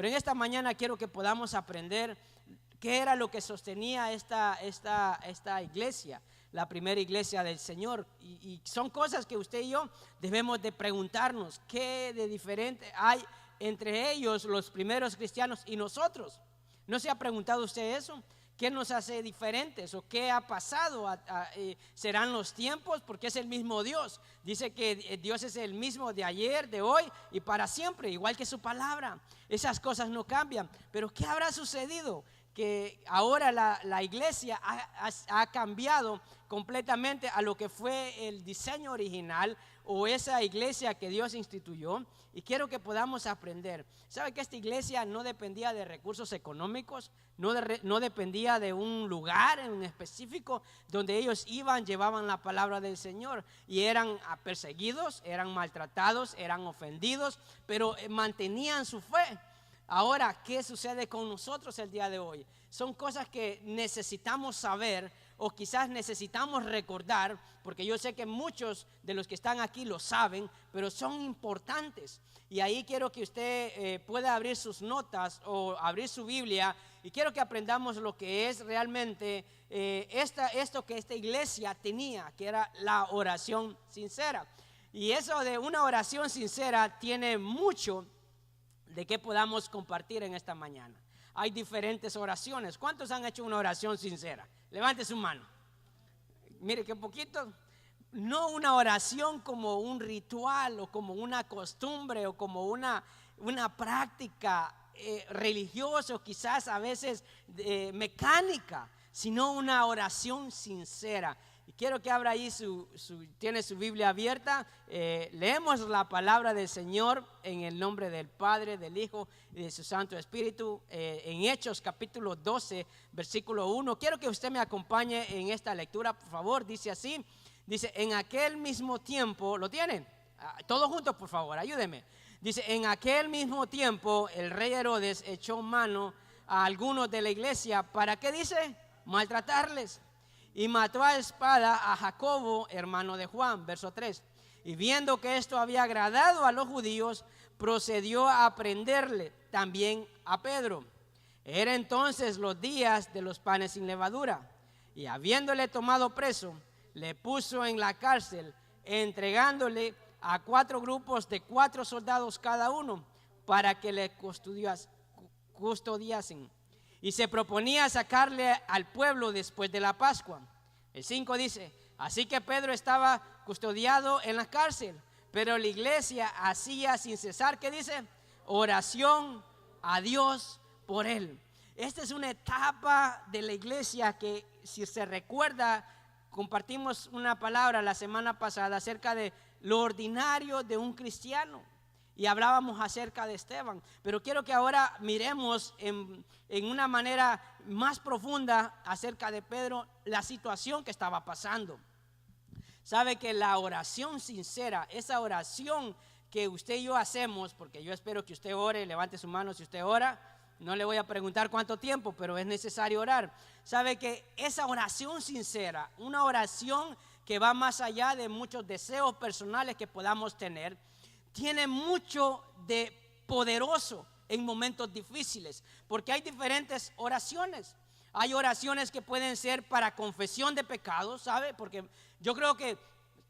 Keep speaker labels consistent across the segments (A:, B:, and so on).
A: Pero en esta mañana quiero que podamos aprender qué era lo que sostenía esta iglesia, la primera iglesia del Señor. Y son cosas que usted y yo debemos de preguntarnos, ¿qué de diferente hay entre ellos, los primeros cristianos, y nosotros? ¿No se ha preguntado usted eso? ¿Qué nos hace diferentes? ¿O qué ha pasado? ¿Serán los tiempos? Porque es el mismo Dios. Dice que Dios es el mismo de ayer, de hoy y para siempre, igual que su palabra. Esas cosas no cambian. Pero ¿qué habrá sucedido? Que ahora la iglesia ha cambiado completamente a lo que fue el diseño original, o esa iglesia que Dios instituyó. Y quiero que podamos aprender. ¿Sabe que esta iglesia no dependía de recursos económicos? No dependía de un lugar en específico donde ellos iban, llevaban la palabra del Señor, y eran perseguidos, eran maltratados, eran ofendidos, pero mantenían su fe. Ahora, ¿qué sucede con nosotros el día de hoy? Son cosas que necesitamos saber, o quizás necesitamos recordar, porque yo sé que muchos de los que están aquí lo saben, pero son importantes. Y ahí quiero que usted pueda abrir sus notas o abrir su Biblia, y quiero que aprendamos lo que es realmente esto que esta iglesia tenía, que era la oración sincera. Y eso de una oración sincera tiene mucho de qué podamos compartir en esta mañana. Hay diferentes oraciones. ¿Cuántos han hecho una oración sincera? Levante su mano. Mire qué poquito. No una oración como un ritual, o como una costumbre, o como una práctica religiosa, o quizás a veces mecánica, sino una oración sincera. Y quiero que abra ahí tiene su Biblia abierta. Leemos la palabra del Señor en el nombre del Padre, del Hijo y de su Santo Espíritu, en Hechos capítulo 12, versículo 1. Quiero que usted me acompañe en esta lectura, por favor. Dice así, dice: en aquel mismo tiempo, ¿lo tienen? Todos juntos, por favor, ayúdenme. Dice: en aquel mismo tiempo el rey Herodes echó mano a algunos de la iglesia. ¿Para qué dice? Maltratarles. Y mató a espada a Jacobo, hermano de Juan. Verso 3. Y viendo que esto había agradado a los judíos, procedió a prenderle también a Pedro. Era entonces los días de los panes sin levadura. Y habiéndole tomado preso, le puso en la cárcel, entregándole a 4 grupos de 4 soldados cada uno, para que le custodiasen. Y se proponía sacarle al pueblo después de la Pascua. El 5 dice: así que Pedro estaba custodiado en la cárcel, pero la iglesia hacía sin cesar, ¿qué dice? Oración a Dios por él. Esta es una etapa de la iglesia que, si se recuerda, compartimos una palabra la semana pasada acerca de lo ordinario de un cristiano. Y hablábamos acerca de Esteban. Pero quiero que ahora miremos en una manera más profunda acerca de Pedro, la situación que estaba pasando. Sabe que la oración sincera, esa oración que usted y yo hacemos, porque yo espero que usted ore, levante su mano si usted ora. No le voy a preguntar cuánto tiempo, pero es necesario orar. Sabe que esa oración sincera, una oración que va más allá de muchos deseos personales que podamos tener, tiene mucho de poderoso en momentos difíciles, porque hay diferentes oraciones. Hay oraciones que pueden ser para confesión de pecados, ¿sabe? Porque yo creo que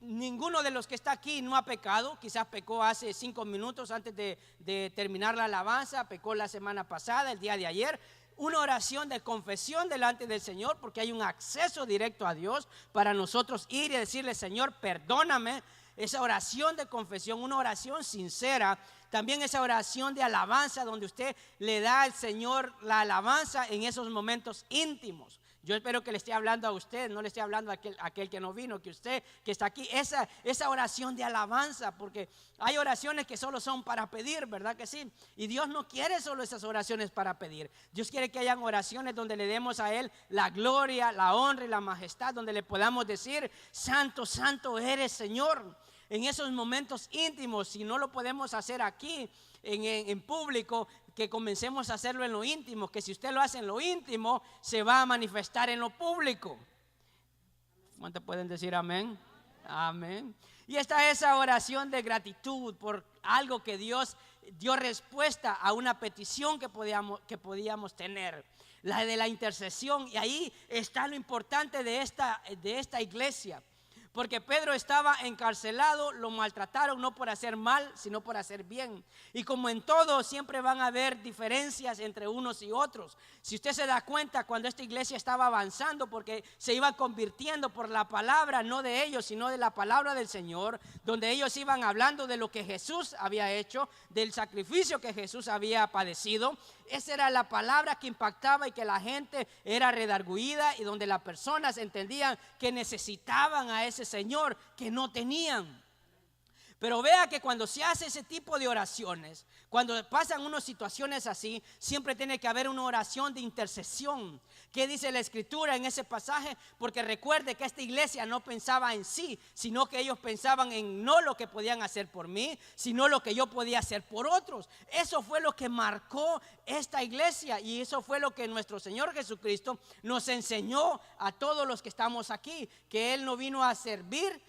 A: ninguno de los que está aquí no ha pecado. Quizás pecó hace 5 minutos antes de terminar la alabanza, pecó la semana pasada, el día de ayer. Una oración de confesión delante del Señor, porque hay un acceso directo a Dios para nosotros ir y decirle: Señor, perdóname. Esa oración de confesión, una oración sincera. También esa oración de alabanza, donde usted le da al Señor la alabanza en esos momentos íntimos. Yo espero que le esté hablando a usted, no le esté hablando a aquel que no vino, que usted que está aquí. Esa oración de alabanza, porque hay oraciones que solo son para pedir, ¿verdad que sí? Y Dios no quiere solo esas oraciones para pedir. Dios quiere que hayan oraciones donde le demos a Él la gloria, la honra y la majestad, donde le podamos decir: santo, santo eres, Señor. En esos momentos íntimos, si no lo podemos hacer aquí en público, que comencemos a hacerlo en lo íntimo, que si usted lo hace en lo íntimo, se va a manifestar en lo público. ¿Cuántos pueden decir amén? Amén. Y esta es esa oración de gratitud por algo que Dios dio respuesta a una petición que podíamos tener, la de la intercesión. Y ahí está lo importante de esta iglesia. Porque Pedro estaba encarcelado, lo maltrataron no por hacer mal, sino por hacer bien. Y como en todo, siempre van a haber diferencias entre unos y otros. Si usted se da cuenta, cuando esta iglesia estaba avanzando, porque se iba convirtiendo por la palabra, no de ellos, sino de la palabra del Señor, donde ellos iban hablando de lo que Jesús había hecho, del sacrificio que Jesús había padecido. Esa era la palabra que impactaba y que la gente era redarguida, y donde las personas entendían que necesitaban a ese Señor que no tenían. Pero vea que cuando se hace ese tipo de oraciones, cuando pasan unas situaciones así, siempre tiene que haber una oración de intercesión. ¿Qué dice la Escritura en ese pasaje? Porque recuerde que esta iglesia no pensaba en sí, sino que ellos pensaban en no lo que podían hacer por mí, sino lo que yo podía hacer por otros. Eso fue lo que marcó esta iglesia, y eso fue lo que nuestro Señor Jesucristo nos enseñó a todos los que estamos aquí, que Él no vino a servir.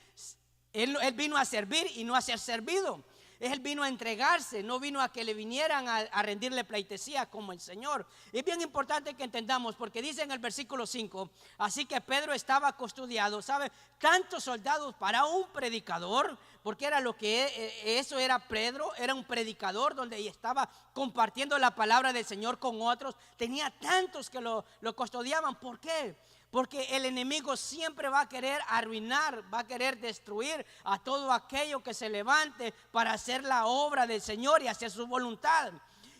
A: Él vino a servir y no a ser servido. Él vino a entregarse, no vino a que le vinieran a rendirle pleitesía como el Señor. Es bien importante que entendamos, porque dice en el versículo 5, así que Pedro estaba custodiado, ¿sabe? Tantos soldados para un predicador, porque era lo que eso era Pedro, era un predicador donde estaba compartiendo la palabra del Señor con otros. Tenía tantos que lo custodiaban. ¿Por qué? Porque el enemigo siempre va a querer arruinar, va a querer destruir a todo aquello que se levante para hacer la obra del Señor y hacer su voluntad.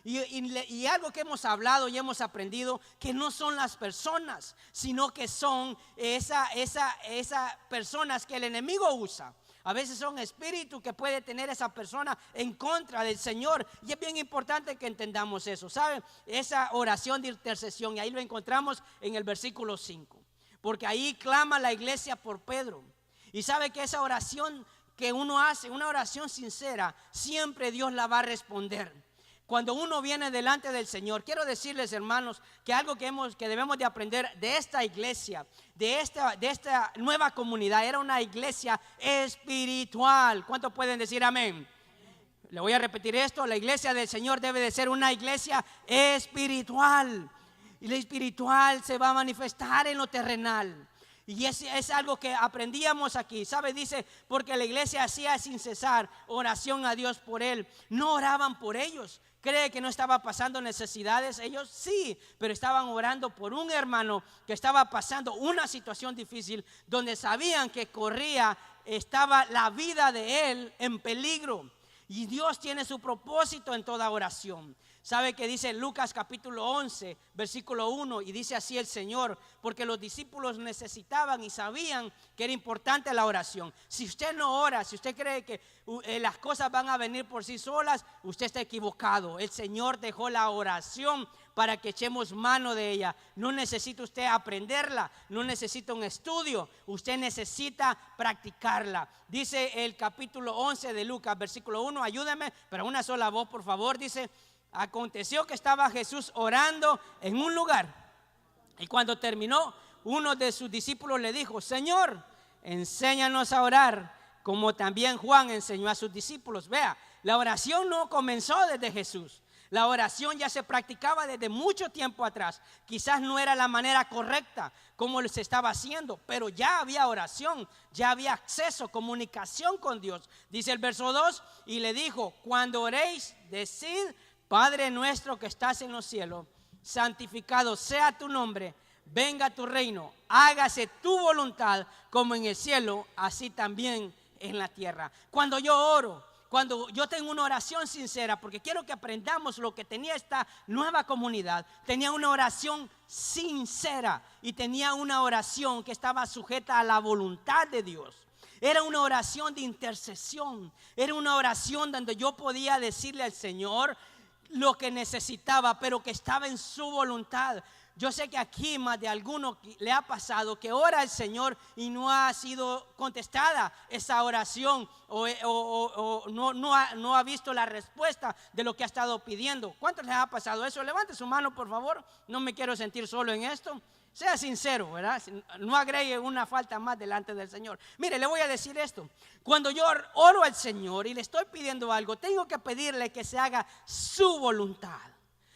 A: Y algo que hemos hablado y hemos aprendido, que no son las personas, sino que son esas personas que el enemigo usa. A veces son espíritus que puede tener esa persona en contra del Señor. Y es bien importante que entendamos eso, ¿saben? Esa oración de intercesión, y ahí lo encontramos en el versículo 5. Porque ahí clama la iglesia por Pedro. Y sabe que esa oración que uno hace, una oración sincera, siempre Dios la va a responder. Cuando uno viene delante del Señor, quiero decirles, hermanos, que algo que debemos de aprender de esta iglesia, de esta nueva comunidad, era una iglesia espiritual. ¿Cuántos pueden decir amén? Le voy a repetir esto: la iglesia del Señor debe de ser una iglesia espiritual. Y lo espiritual se va a manifestar en lo terrenal. Y es algo que aprendíamos aquí, ¿sabe? Dice, porque la iglesia hacía sin cesar oración a Dios por él. No oraban por ellos. ¿Cree que no estaba pasando necesidades ellos? Sí, pero estaban orando por un hermano que estaba pasando una situación difícil, donde sabían que estaba la vida de él en peligro. Y Dios tiene su propósito en toda oración. ¿Sabe que dice Lucas capítulo 11, versículo 1? Y dice así el Señor: porque los discípulos necesitaban y sabían que era importante la oración. Si usted no ora, si usted cree que las cosas van a venir por sí solas, usted está equivocado. El Señor dejó la oración para que echemos mano de ella. No necesita usted aprenderla, no necesita un estudio, usted necesita practicarla. Dice el capítulo 11 de Lucas, versículo 1, ayúdame, pero una sola voz, por favor. Dice: aconteció que estaba Jesús orando en un lugar, y cuando terminó, uno de sus discípulos le dijo: Señor, enséñanos a orar, como también Juan enseñó a sus discípulos. Vea, la oración no comenzó desde Jesús. La oración ya se practicaba desde mucho tiempo atrás. Quizás no era la manera correcta como se estaba haciendo, pero ya había oración, ya había acceso, comunicación con Dios. Dice el verso 2: y le dijo: cuando oréis, decid: Padre nuestro que estás en los cielos, santificado sea tu nombre, venga tu reino, hágase tu voluntad como en el cielo, así también en la tierra. Cuando yo oro, cuando yo tengo una oración sincera, porque quiero que aprendamos lo que tenía esta nueva comunidad, tenía una oración sincera y tenía una oración que estaba sujeta a la voluntad de Dios. Era una oración de intercesión, era una oración donde yo podía decirle al Señor lo que necesitaba, pero que estaba en su voluntad. Yo sé que aquí más de alguno le ha pasado que ora al Señor y no ha sido contestada esa oración o no ha visto la respuesta de lo que ha estado pidiendo. ¿Cuántos les ha pasado eso? Levante su mano, por favor. No me quiero sentir solo en esto. Sea sincero, ¿verdad? No agregue una falta más delante del Señor. Mire, le voy a decir esto. Cuando yo oro al Señor y le estoy pidiendo algo, tengo que pedirle que se haga su voluntad.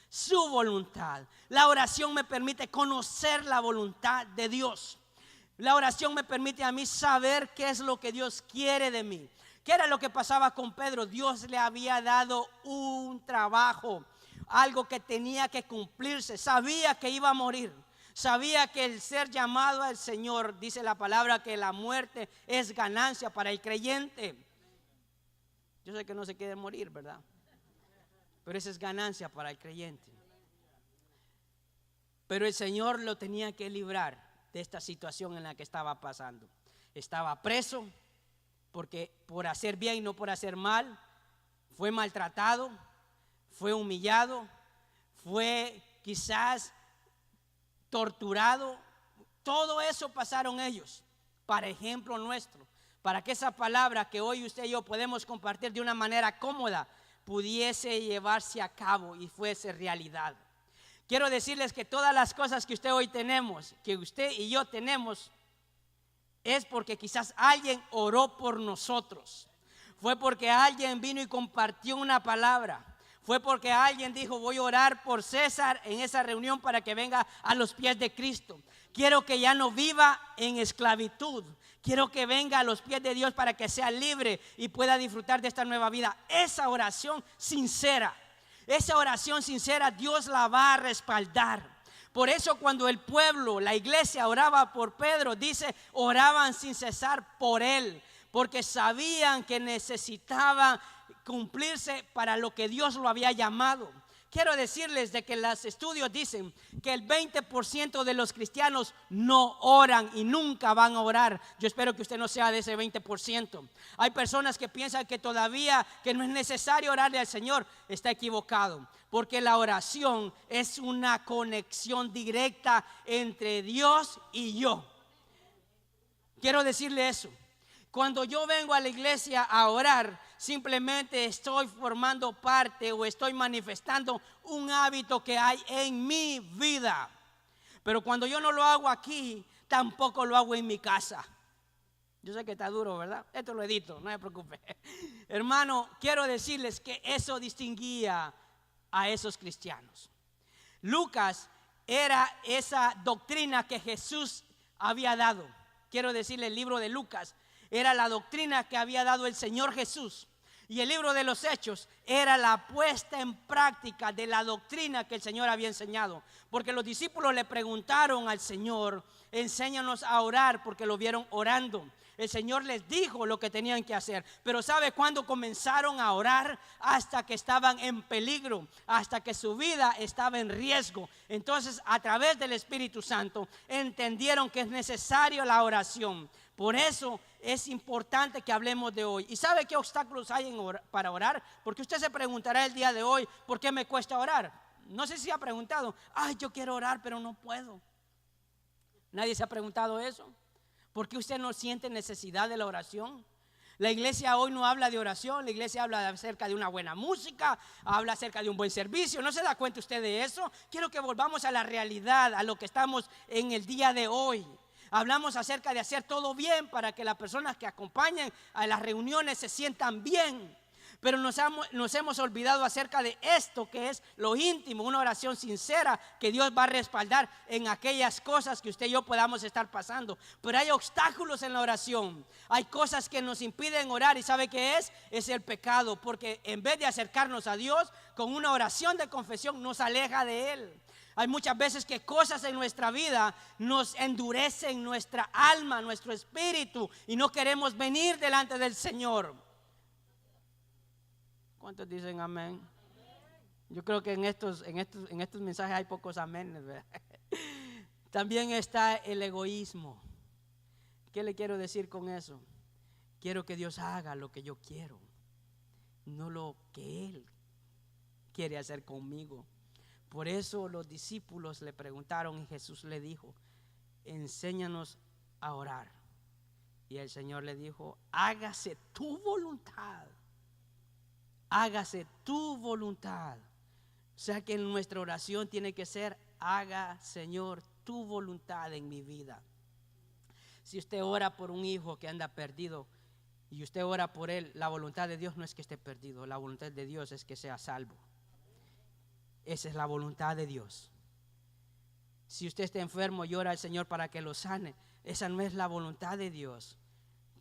A: Su voluntad. La oración me permite conocer la voluntad de Dios. La oración me permite a mí saber qué es lo que Dios quiere de mí. ¿Qué era lo que pasaba con Pedro? Dios le había dado un trabajo, algo que tenía que cumplirse. Sabía que iba a morir. Sabía que el ser llamado al Señor, dice la palabra, que la muerte es ganancia para el creyente. Yo sé que no se quiere morir, ¿verdad? Pero esa es ganancia para el creyente. Pero el Señor lo tenía que librar de esta situación en la que estaba pasando. Estaba preso porque por hacer bien y no por hacer mal. Fue maltratado, fue humillado, fue quizás torturado. Todo eso pasaron ellos para ejemplo nuestro, para que esa palabra que hoy usted y yo podemos compartir de una manera cómoda pudiese llevarse a cabo y fuese realidad. Quiero decirles que todas las cosas que usted hoy tenemos, que usted y yo tenemos, es porque quizás alguien oró por nosotros. Fue porque alguien vino y compartió una palabra. Fue porque alguien dijo: voy a orar por César en esa reunión para que venga a los pies de Cristo. Quiero que ya no viva en esclavitud. Quiero que venga a los pies de Dios para que sea libre y pueda disfrutar de esta nueva vida. Esa oración sincera, Dios la va a respaldar. Por eso cuando el pueblo, la iglesia oraba por Pedro, dice, oraban sin cesar por él, porque sabían que necesitaban cumplirse para lo que Dios lo había llamado. Quiero decirles de que los estudios dicen que el 20% de los cristianos no oran y nunca van a orar. Yo espero que usted no sea de ese 20%. Hay personas que piensan que todavía que no es necesario orarle al Señor. Está equivocado, porque la oración es una conexión directa entre Dios y yo. Quiero decirle eso. Cuando yo vengo a la iglesia a orar, simplemente estoy formando parte o estoy manifestando un hábito que hay en mi vida. Pero cuando yo no lo hago aquí, tampoco lo hago en mi casa. Yo sé que está duro, ¿verdad? Esto lo edito, no se preocupe. Hermano, quiero decirles que eso distinguía a esos cristianos. Lucas era esa doctrina que Jesús había dado. Quiero decirle, el libro de Lucas era la doctrina que había dado el Señor Jesús. Y el libro de los Hechos era la puesta en práctica de la doctrina que el Señor había enseñado. Porque los discípulos le preguntaron al Señor: enséñanos a orar, porque lo vieron orando. El Señor les dijo lo que tenían que hacer. Pero ¿sabe cuándo comenzaron a orar? Hasta que estaban en peligro, hasta que su vida estaba en riesgo. Entonces, a través del Espíritu Santo, entendieron que es necesario la oración. Por eso es importante que hablemos de hoy. ¿Y sabe qué obstáculos hay para orar? Porque usted se preguntará el día de hoy: ¿por qué me cuesta orar? No sé si ha preguntado: ay, yo quiero orar pero no puedo. ¿Nadie se ha preguntado eso? ¿Por qué usted no siente necesidad de la oración? La iglesia hoy no habla de oración. La iglesia habla acerca de una buena música, habla acerca de un buen servicio. ¿No se da cuenta usted de eso? Quiero que volvamos a la realidad, a lo que estamos en el día de hoy. Hablamos acerca de hacer todo bien para que las personas que acompañen a las reuniones se sientan bien. Pero nos hemos olvidado acerca de esto, que es lo íntimo, una oración sincera que Dios va a respaldar en aquellas cosas que usted y yo podamos estar pasando. Pero hay obstáculos en la oración, hay cosas que nos impiden orar. ¿Y sabe qué es? Es el pecado, porque en vez de acercarnos a Dios con una oración de confesión, nos aleja de Él. Hay muchas veces que cosas en nuestra vida nos endurecen nuestra alma, nuestro espíritu, y no queremos venir delante del Señor. ¿Cuántos dicen amén? Yo creo que en estos mensajes hay pocos aménes, ¿verdad? También está el egoísmo. ¿Qué le quiero decir con eso? Quiero que Dios haga lo que yo quiero, no lo que Él quiere hacer conmigo. Por eso los discípulos le preguntaron y Jesús le dijo: enséñanos a orar. Y el Señor le dijo: hágase tu voluntad. Hágase tu voluntad. O sea que nuestra oración tiene que ser: haga, Señor, tu voluntad en mi vida. Si usted ora por un hijo que anda perdido y usted ora por él, la voluntad de Dios no es que esté perdido, la voluntad de Dios es que sea salvo. Esa es la voluntad de Dios. Si usted está enfermo y ora al Señor para que lo sane, esa no es la voluntad de Dios.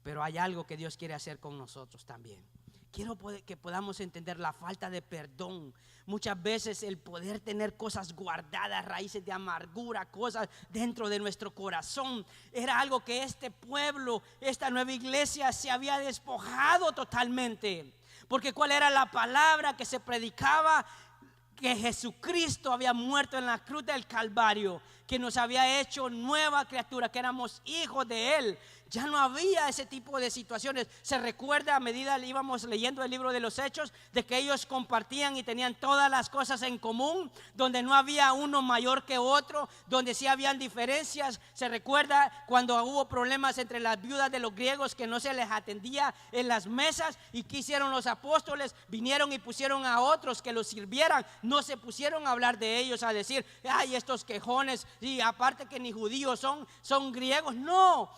A: Pero hay algo que Dios quiere hacer con nosotros también. Quiero que podamos entender la falta de perdón. Muchas veces el poder tener cosas guardadas, raíces de amargura, cosas dentro de nuestro corazón, era algo que este pueblo, esta nueva iglesia se había despojado totalmente. Porque ¿cuál era la palabra que se predicaba? Que Jesucristo había muerto en la cruz del Calvario, que nos había hecho nueva criatura, que éramos hijos de Él. Ya no había ese tipo de situaciones. Se recuerda a medida que íbamos leyendo el libro de los Hechos, de que ellos compartían y tenían todas las cosas en común, donde no había uno mayor que otro, donde sí habían diferencias. Se recuerda cuando hubo problemas entre las viudas de los griegos, que no se les atendía en las mesas, y que hicieron los apóstoles, vinieron y pusieron a otros que los sirvieran. No se pusieron a hablar de ellos, a decir: ay, estos quejones, y aparte que ni judíos son griegos. No,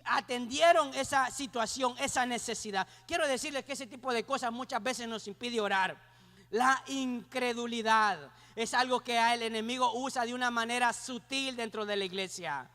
A: atendieron esa situación, esa necesidad. Quiero decirles que ese tipo de cosas muchas veces nos impide orar. La incredulidad es algo que el enemigo usa de una manera sutil dentro de la iglesia.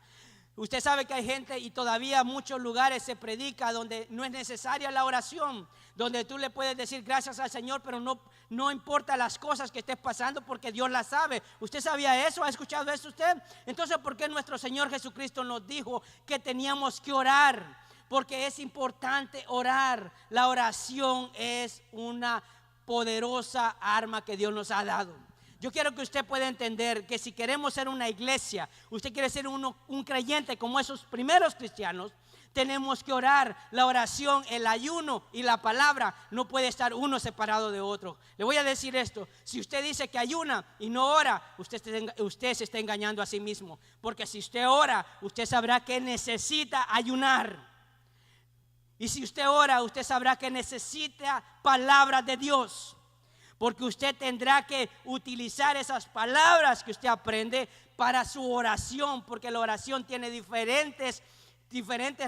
A: Usted sabe que hay gente, y todavía en muchos lugares se predica donde no es necesaria la oración, donde tú le puedes decir gracias al Señor, pero no importa las cosas que estés pasando, porque Dios las sabe. ¿Usted sabía eso? ¿Ha escuchado eso usted? Entonces, ¿por qué nuestro Señor Jesucristo nos dijo que teníamos que orar? Porque es importante orar. La oración es una poderosa arma que Dios nos ha dado. Yo quiero que usted pueda entender que si queremos ser una iglesia, usted quiere ser un creyente como esos primeros cristianos, tenemos que orar. La oración, el ayuno y la palabra no puede estar uno separado de otro. Le voy a decir esto: si usted dice que ayuna y no ora, usted se está engañando a sí mismo. Porque si usted ora, usted sabrá que necesita ayunar. Y si usted ora, usted sabrá que necesita palabras de Dios. Porque usted tendrá que utilizar esas palabras que usted aprende para su oración. Porque la oración tiene diferentes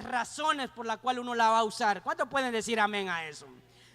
A: razones por las cuales uno la va a usar. ¿Cuántos pueden decir amén a eso?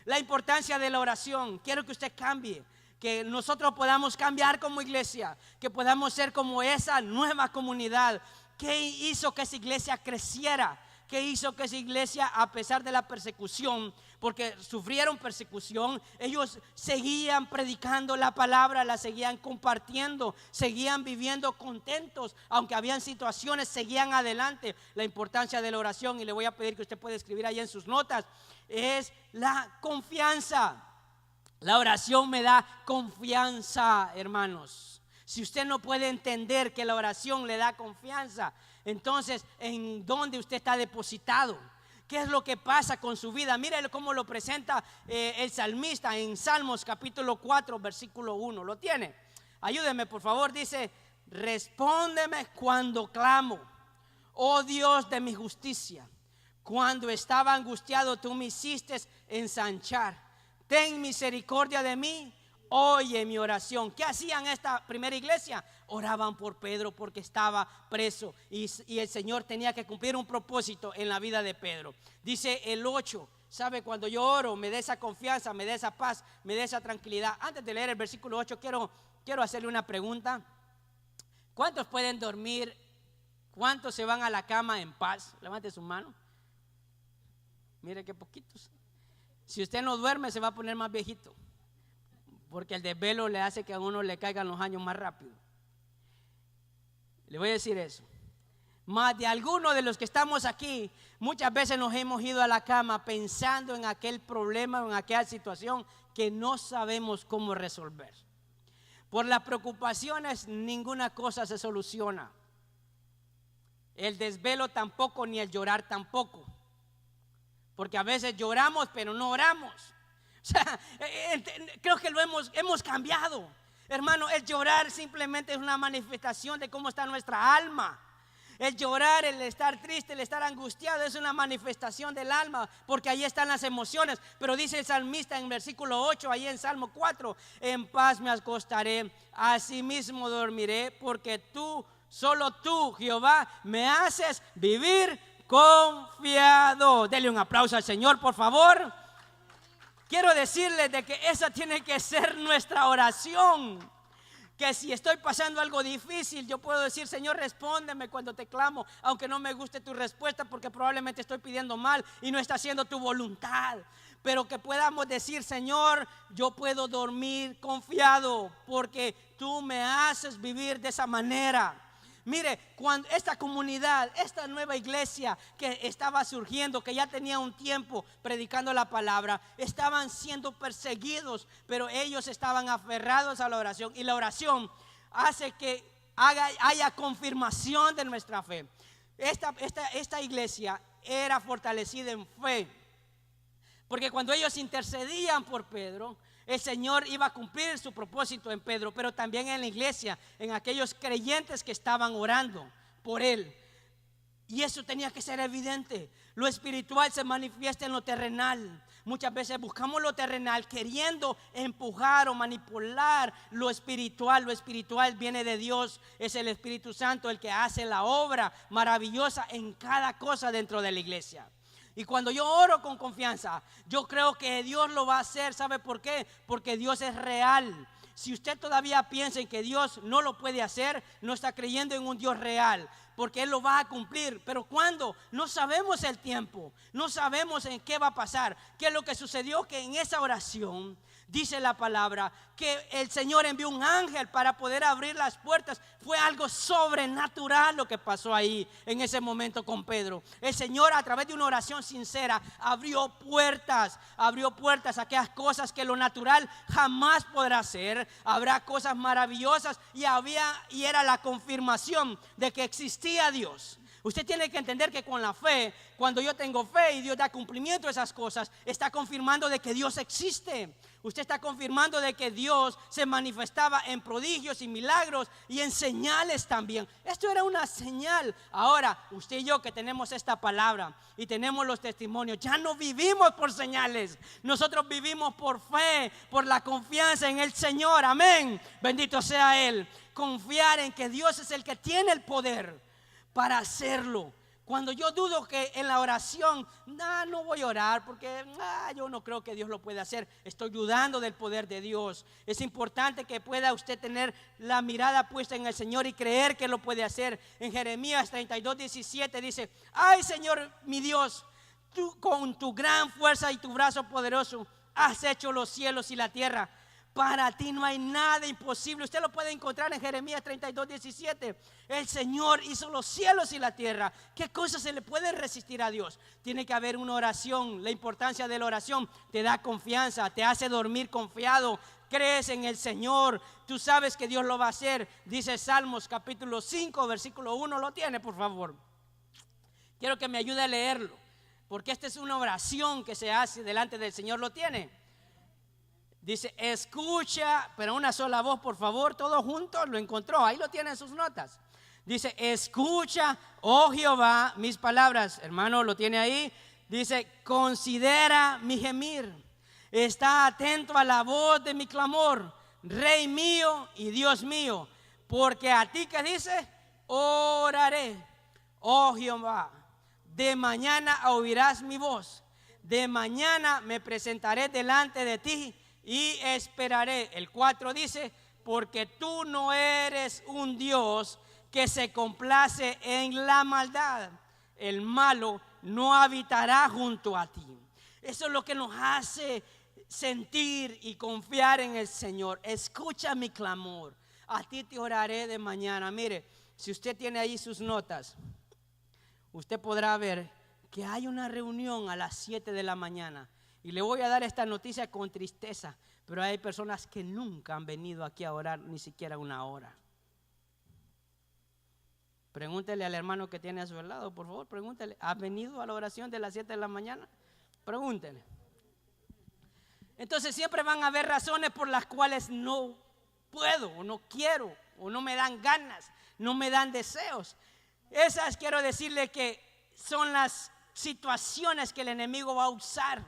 A: La importancia de la oración. Quiero que usted cambie, que nosotros podamos cambiar como iglesia, que podamos ser como esa nueva comunidad. ¿Qué hizo que esa iglesia creciera? ¿Qué hizo que esa iglesia, a pesar de la persecución, porque sufrieron persecución, ellos seguían predicando la palabra, la seguían compartiendo, seguían viviendo contentos, aunque habían situaciones, seguían adelante? La importancia de la oración, y le voy a pedir que usted pueda escribir ahí en sus notas, es la confianza. La oración me da confianza, hermanos. Si usted no puede entender que la oración le da confianza, entonces, ¿en dónde usted está depositado? ¿Qué es lo que pasa con su vida? Mire cómo lo presenta el salmista en Salmos capítulo 4, versículo 1. ¿Lo tiene? Ayúdeme, por favor. Dice: respóndeme cuando clamo, oh Dios de mi justicia. Cuando estaba angustiado, tú me hiciste ensanchar. Ten misericordia de mí, oye mi oración. ¿Qué hacían esta primera iglesia? Oraban por Pedro porque estaba preso, y el Señor tenía que cumplir un propósito en la vida de Pedro. Dice el 8: ¿sabe? Cuando yo oro, me da esa confianza, me da esa paz, me da esa tranquilidad. Antes de leer el versículo 8, quiero hacerle una pregunta. ¿Cuántos pueden dormir? ¿Cuántos se van a la cama en paz? Levante su mano. Mire qué poquitos. Si usted no duerme, se va a poner más viejito, porque el desvelo le hace que a uno le caigan los años más rápido. Le voy a decir eso. Más de algunos de los que estamos aquí, muchas veces nos hemos ido a la cama pensando en aquel problema o en aquella situación que no sabemos cómo resolver. Por las preocupaciones, ninguna cosa se soluciona. El desvelo tampoco, ni el llorar tampoco. Porque a veces lloramos, pero no oramos. O sea, creo que hemos cambiado. Hermano, el llorar simplemente es una manifestación de cómo está nuestra alma. El llorar, el estar triste, el estar angustiado es una manifestación del alma, porque ahí están las emociones. Pero dice el salmista en versículo 8, ahí en Salmo 4, en paz me acostaré, asimismo dormiré, porque tú, solo tú, Jehová, me haces vivir confiado. Dele un aplauso al Señor, por favor. Quiero decirles de que esa tiene que ser nuestra oración. Que si estoy pasando algo difícil, yo puedo decir: Señor, respóndeme cuando te clamo, aunque no me guste tu respuesta, porque probablemente estoy pidiendo mal y no está haciendo tu voluntad. Pero que podamos decir: Señor, yo puedo dormir confiado, porque tú me haces vivir de esa manera. Mire, cuando esta comunidad, esta nueva iglesia que estaba surgiendo, que ya tenía un tiempo predicando la palabra, estaban siendo perseguidos, pero ellos estaban aferrados a la oración, y la oración hace que haya confirmación de nuestra fe. Esta iglesia era fortalecida en fe, porque cuando ellos intercedían por Pedro, el Señor iba a cumplir su propósito en Pedro, pero también en la iglesia, en aquellos creyentes que estaban orando por él. Y eso tenía que ser evidente. Lo espiritual se manifiesta en lo terrenal. Muchas veces buscamos lo terrenal queriendo empujar o manipular lo espiritual. Lo espiritual viene de Dios. Es el Espíritu Santo el que hace la obra maravillosa en cada cosa dentro de la iglesia. Y cuando yo oro con confianza, yo creo que Dios lo va a hacer. ¿Sabe por qué? Porque Dios es real. Si usted todavía piensa en que Dios no lo puede hacer, no está creyendo en un Dios real, porque Él lo va a cumplir. Pero ¿cuándo? No sabemos el tiempo, no sabemos en qué va a pasar. ¿Qué es lo que sucedió? Que en esa oración dice la palabra que el Señor envió un ángel para poder abrir las puertas. Fue algo sobrenatural lo que pasó ahí en ese momento con Pedro. El Señor, a través de una oración sincera, abrió puertas a aquellas cosas que lo natural jamás podrá hacer. Habrá cosas maravillosas, y era la confirmación de que existía Dios. Usted tiene que entender que con la fe, cuando yo tengo fe y Dios da cumplimiento a esas cosas, está confirmando de que Dios existe. Usted está confirmando de que Dios se manifestaba en prodigios y milagros y en señales también. Esto era una señal. Ahora, usted y yo que tenemos esta palabra y tenemos los testimonios, ya no vivimos por señales. Nosotros vivimos por fe, por la confianza en el Señor. Amén. Bendito sea Él. Confiar en que Dios es el que tiene el poder para hacerlo. Cuando yo dudo que en la oración, no voy a orar porque yo no creo que Dios lo pueda hacer, estoy dudando del poder de Dios. Es importante que pueda usted tener la mirada puesta en el Señor y creer que lo puede hacer. En Jeremías 32:17 dice: ay, Señor mi Dios, tú con tu gran fuerza y tu brazo poderoso has hecho los cielos y la tierra. Para ti no hay nada imposible. Usted lo puede encontrar en Jeremías 32:17. El Señor hizo los cielos y la tierra. ¿Qué cosa se le puede resistir a Dios? Tiene que haber una oración. La importancia de la oración te da confianza, te hace dormir confiado. Crees en el Señor, tú sabes que Dios lo va a hacer. Dice Salmos capítulo 5 versículo 1. Lo tiene, por favor. Quiero que me ayude a leerlo, porque esta es una oración que se hace delante del Señor. Lo tiene. Dice: escucha, pero una sola voz, por favor, todos juntos. Lo encontró, ahí lo tiene en sus notas. Dice: escucha, oh Jehová, mis palabras. Hermano, lo tiene ahí. Dice: considera mi gemir, está atento a la voz de mi clamor, Rey mío y Dios mío, porque a ti, que dice, oraré, oh Jehová. De mañana oirás mi voz, de mañana me presentaré delante de ti y esperaré. El 4 dice: porque tú no eres un Dios que se complace en la maldad, el malo no habitará junto a ti. Eso es lo que nos hace sentir y confiar en el Señor. Escucha mi clamor, a ti te oraré de mañana. Mire, si usted tiene ahí sus notas, usted podrá ver que hay una reunión a las 7 de la mañana. Y le voy a dar esta noticia con tristeza, pero hay personas que nunca han venido aquí a orar ni siquiera una hora. Pregúntele al hermano que tiene a su lado, por favor, pregúntele: ¿has venido a la oración de las 7 de la mañana? Pregúntele. Entonces siempre van a haber razones por las cuales no puedo, o no quiero, o no me dan ganas, no me dan deseos. Esas quiero decirle que son las situaciones que el enemigo va a usar,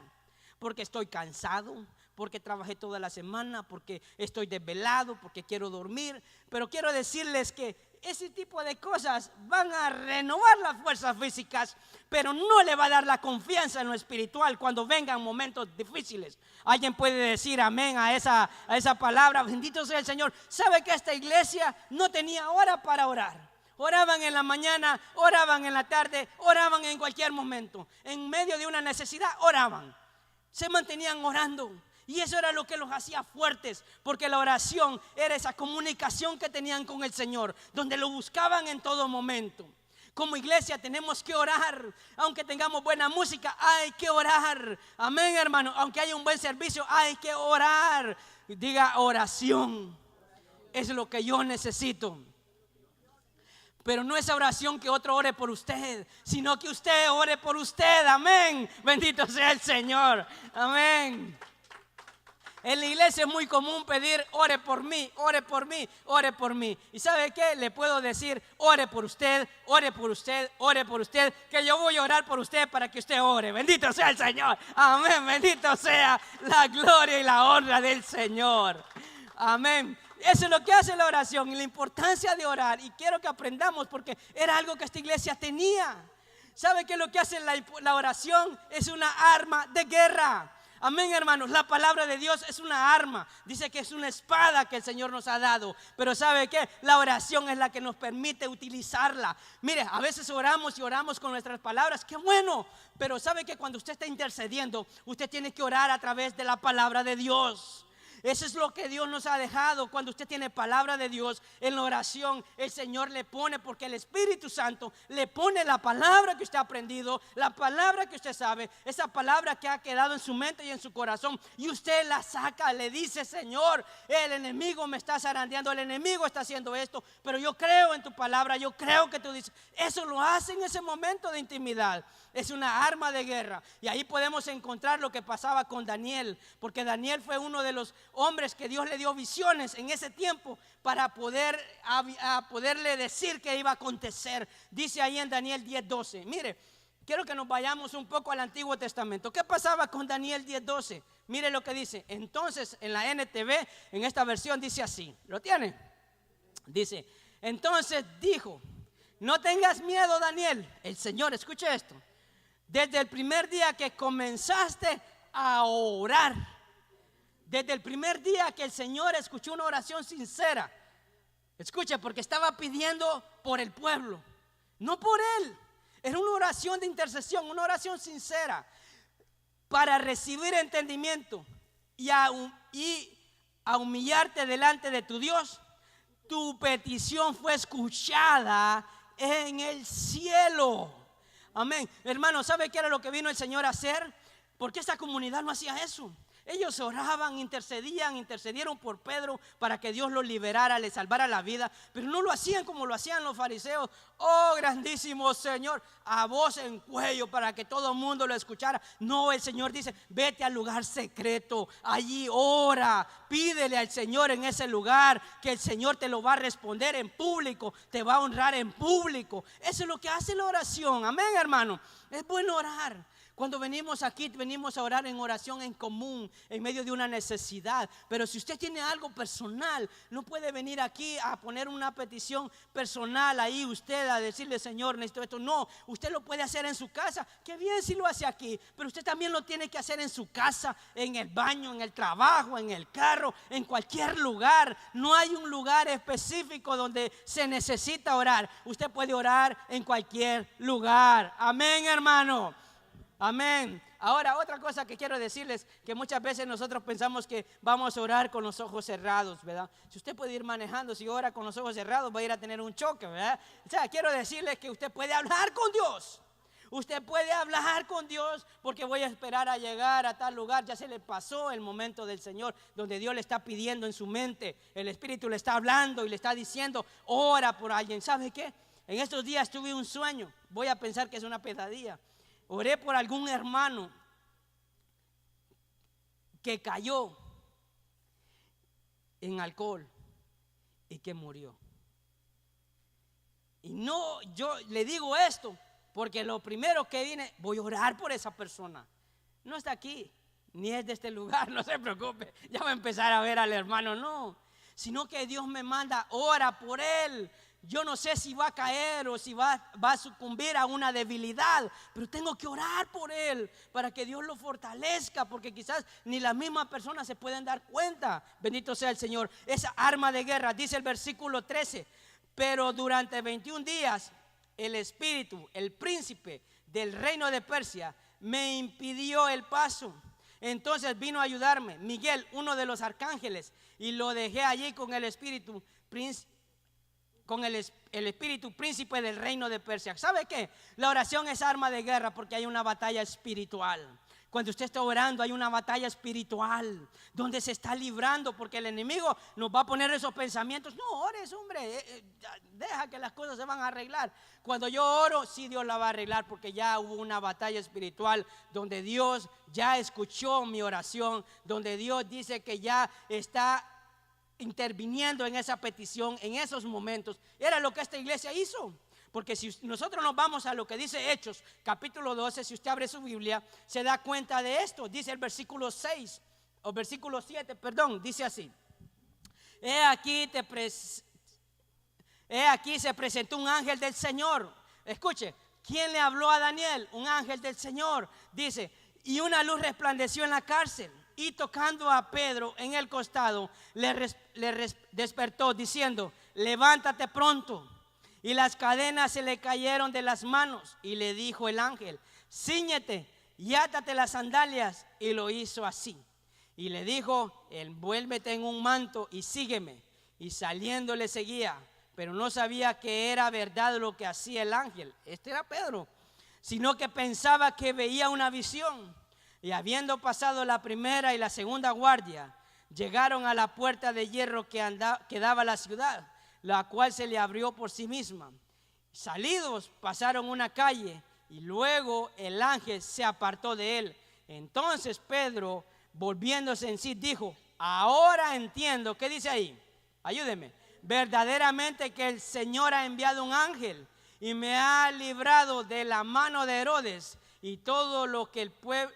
A: porque estoy cansado, porque trabajé toda la semana, porque estoy desvelado, porque quiero dormir. Pero quiero decirles que ese tipo de cosas van a renovar las fuerzas físicas, pero no le va a dar la confianza en lo espiritual cuando vengan momentos difíciles. Alguien puede decir amén a esa palabra. Bendito sea el Señor. ¿Sabe que esta iglesia no tenía hora para orar? Oraban en la mañana, oraban en la tarde, oraban en cualquier momento. En medio de una necesidad, oraban. Se mantenían orando. Y eso era lo que los hacía fuertes, porque la oración era esa comunicación que tenían con el Señor, donde lo buscaban en todo momento. Como iglesia tenemos que orar, aunque tengamos buena música, hay que orar. Amén, hermano. Aunque haya un buen servicio, hay que orar. Diga oración. Es lo que yo necesito. Pero no esa oración que otro ore por usted, sino que usted ore por usted. Amén. Bendito sea el Señor. Amén. En la iglesia es muy común pedir, ore por mí, ore por mí, ore por mí. ¿Y sabe qué? Le puedo decir, ore por usted, ore por usted, ore por usted, que yo voy a orar por usted para que usted ore. Bendito sea el Señor. Amén. Bendito sea la gloria y la honra del Señor. Amén. Eso es lo que hace la oración y la importancia de orar. Y quiero que aprendamos porque era algo que esta iglesia tenía. ¿Sabe qué es lo que hace la oración? Es una arma de guerra. Amén, hermanos, la palabra de Dios es una arma. Dice que es una espada que el Señor nos ha dado. Pero ¿sabe qué? La oración es la que nos permite utilizarla. Mire, a veces oramos y oramos con nuestras palabras. ¡Qué bueno! Pero ¿sabe que cuando usted está intercediendo, usted tiene que orar a través de la palabra de Dios? Eso es lo que Dios nos ha dejado. Cuando usted tiene palabra de Dios en la oración, el Señor le pone, porque el Espíritu Santo le pone la palabra que usted ha aprendido, la palabra que usted sabe, esa palabra que ha quedado en su mente y en su corazón, y usted la saca, le dice: Señor, el enemigo me está zarandeando, el enemigo está haciendo esto, pero yo creo en tu palabra, yo creo que tú dices. Eso lo hace en ese momento de intimidad. Es una arma de guerra. Y ahí podemos encontrar lo que pasaba con Daniel, porque Daniel fue uno de los hombres que Dios le dio visiones en ese tiempo para poderle decir que iba a acontecer. Dice ahí en Daniel 10:12. Mire, quiero que nos vayamos un poco al Antiguo Testamento. ¿Qué pasaba con Daniel 10:12? Mire lo que dice. Entonces en la NTV, en esta versión dice así. ¿Lo tiene? Dice: entonces dijo: no tengas miedo, Daniel. El Señor, escuche esto. Desde el primer día que comenzaste a orar, desde el primer día que el Señor escuchó una oración sincera, escuche, porque estaba pidiendo por el pueblo, no por él. Era una oración de intercesión, una oración sincera para recibir entendimiento y a humillarte delante de tu Dios. Tu petición fue escuchada en el cielo. Amén. Hermano, ¿sabe qué era lo que vino el Señor a hacer? Porque esta comunidad no hacía eso. Ellos oraban, intercedieron por Pedro para que Dios lo liberara, le salvara la vida, pero no lo hacían como lo hacían los fariseos. Oh, grandísimo Señor, a voz en cuello para que todo el mundo lo escuchara. No, el Señor dice: vete al lugar secreto, allí ora, pídele al Señor en ese lugar, que el Señor te lo va a responder en público, te va a honrar en público. Eso es lo que hace la oración. Amén, hermano. Es bueno orar. Cuando venimos aquí, venimos a orar en oración en común, en medio de una necesidad. Pero si usted tiene algo personal, no puede venir aquí a poner una petición personal ahí usted, a decirle: Señor, necesito esto. No, usted lo puede hacer en su casa. Qué bien si lo hace aquí, pero usted también lo tiene que hacer en su casa, en el baño, en el trabajo, en el carro, en cualquier lugar. No hay un lugar específico donde se necesita orar. Usted puede orar en cualquier lugar. Amén, hermano. Amén. Ahora, otra cosa que quiero decirles, que muchas veces nosotros pensamos que vamos a orar con los ojos cerrados, ¿verdad? Si usted puede ir manejando, si ora con los ojos cerrados, va a ir a tener un choque, ¿verdad? O sea, quiero decirles que usted puede hablar con Dios. Usted puede hablar con Dios, porque voy a esperar a llegar a tal lugar. Ya se le pasó el momento del Señor, donde Dios le está pidiendo en su mente, el Espíritu le está hablando y le está diciendo: ora por alguien. ¿Sabe qué? En estos días tuve un sueño, voy a pensar que es una pesadilla. Oré por algún hermano que cayó en alcohol, y que murió. Y no, yo le digo esto porque lo primero que viene, voy a orar por esa persona. No está aquí, ni es de este lugar, no se preocupe. Ya va a empezar a ver al hermano, no. Sino que Dios me manda, ora por él. Yo no sé si va a caer o si va a sucumbir a una debilidad, pero tengo que orar por él para que Dios lo fortalezca, porque quizás ni las mismas personas se pueden dar cuenta. Bendito sea el Señor. Esa arma de guerra, dice el versículo 13. Pero durante 21 días el espíritu, el príncipe del reino de Persia, me impidió el paso. Entonces vino a ayudarme Miguel, uno de los arcángeles, y lo dejé allí con el espíritu príncipe del reino de Persia. ¿Sabe qué? La oración es arma de guerra porque hay una batalla espiritual. Cuando usted está orando hay una batalla espiritual donde se está librando, porque el enemigo nos va a poner esos pensamientos. No ores, hombre, deja que las cosas se van a arreglar. Cuando yo oro, sí, Dios la va a arreglar, porque ya hubo una batalla espiritual donde Dios ya escuchó mi oración, donde Dios dice que ya está interviniendo en esa petición, en esos momentos. Era lo que esta iglesia hizo. Porque si nosotros nos vamos a lo que dice Hechos, capítulo 12, si usted abre su Biblia, se da cuenta de esto. Dice el versículo 6, o versículo 7, perdón, dice así. He aquí se presentó un ángel del Señor. Escuche, ¿quién le habló a Daniel? Un ángel del Señor. Dice, y una luz resplandeció en la cárcel. Y tocando a Pedro en el costado, le despertó diciendo, levántate pronto. Y las cadenas se le cayeron de las manos. Y le dijo el ángel, cíñete y átate las sandalias. Y lo hizo así. Y le dijo, envuélvete en un manto y sígueme. Y saliendo le seguía, pero no sabía que era verdad lo que hacía el ángel. Este era Pedro. Sino que pensaba que veía una visión. Y habiendo pasado la primera y la segunda guardia, llegaron a la puerta de hierro que daba a la ciudad, la cual se le abrió por sí misma. Salidos pasaron una calle y luego el ángel se apartó de él. Entonces Pedro, volviéndose en sí, dijo, ahora entiendo. ¿Qué dice ahí? Ayúdeme. Verdaderamente que el Señor ha enviado un ángel y me ha librado de la mano de Herodes y todo lo que el pueblo